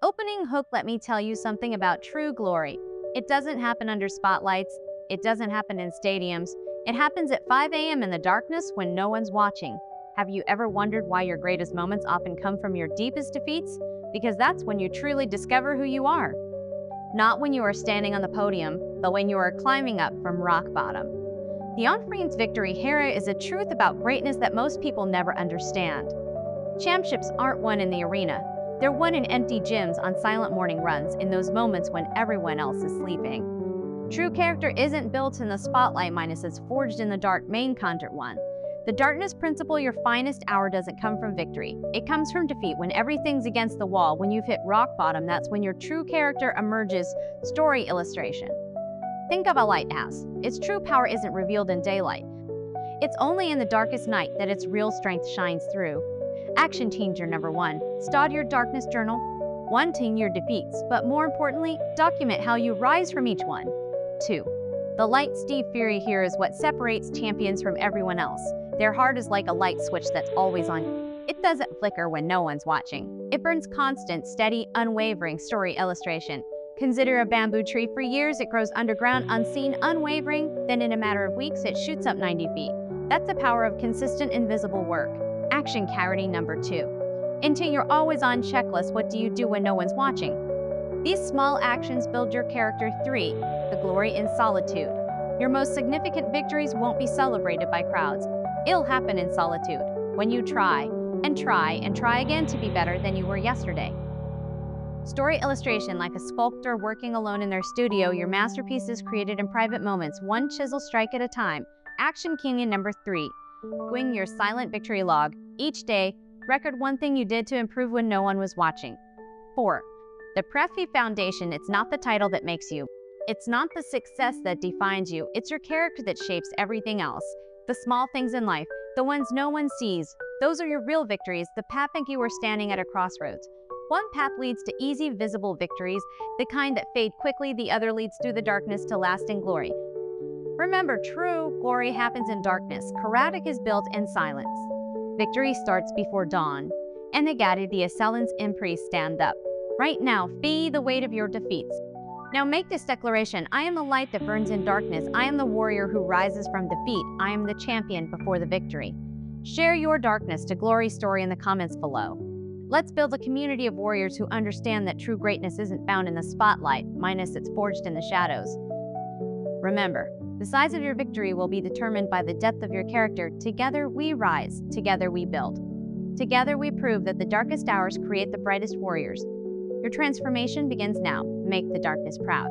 Opening hook, let me tell you something about true glory. It doesn't happen under spotlights. It doesn't happen in stadiums. It happens at 5 a.m. in the darkness when no one's watching. Have you ever wondered why your greatest moments often come from your deepest defeats? Because that's when you truly discover who you are. Not when you are standing on the podium, but when you are climbing up from rock bottom. The on-frame's victory here is a truth about greatness that most people never understand. Championships aren't won in the arena. They're won in empty gyms on silent morning runs in those moments when everyone else is sleeping. True character isn't built in the spotlight, minus it's forged in the dark main content one. The darkness principle, your finest hour doesn't come from victory. It comes from defeat. When everything's against the wall, when you've hit rock bottom, that's when your true character emerges. Story illustration. Think of a lighthouse. Its true power isn't revealed in daylight. It's only in the darkest night that its real strength shines through. Action teaser number 1. Start your darkness journal. 1. Your defeats, but more importantly, document how you rise from each one. 2. The light Steve Fury here is what separates champions from everyone else. Their heart is like a light switch that's always on. It doesn't flicker when no one's watching. It burns constant, steady, unwavering. Story illustration. Consider a bamboo tree. For years, it grows underground, unseen, unwavering. Then in a matter of weeks, it shoots up 90 feet. That's the power of consistent, invisible work. Action clarity number 2. Into your always-on checklist, what do you do when no one's watching? These small actions build your character. 3. The glory in solitude. Your most significant victories won't be celebrated by crowds. It'll happen in solitude, when you try and try and try again to be better than you were yesterday. Story illustration. Like a sculptor working alone in their studio, your masterpiece is created in private moments, one chisel strike at a time. Action canyon number 3. Doing your silent victory log. Each day, record one thing you did to improve when no one was watching. 4. The Prefy Foundation. It's not the title that makes you. It's not the success that defines you. It's your character that shapes everything else. The small things in life, the ones no one sees, those are your real victories. The path think you are standing at a crossroads. One path leads to easy, visible victories, the kind that fade quickly. The other leads through the darkness to lasting glory. Remember, true glory happens in darkness. Karate is built in silence. Victory starts before dawn. And the assailants in priest stand up. Right now, feel the weight of your defeats. Now make this declaration. I am the light that burns in darkness. I am the warrior who rises from defeat. I am the champion before the victory. Share your darkness to glory story in the comments below. Let's build a community of warriors who understand that true greatness isn't found in the spotlight, minus it's forged in the shadows. Remember, the size of your victory will be determined by the depth of your character. Together we rise, together we build. Together we prove that the darkest hours create the brightest warriors. Your transformation begins now. Make the darkness proud.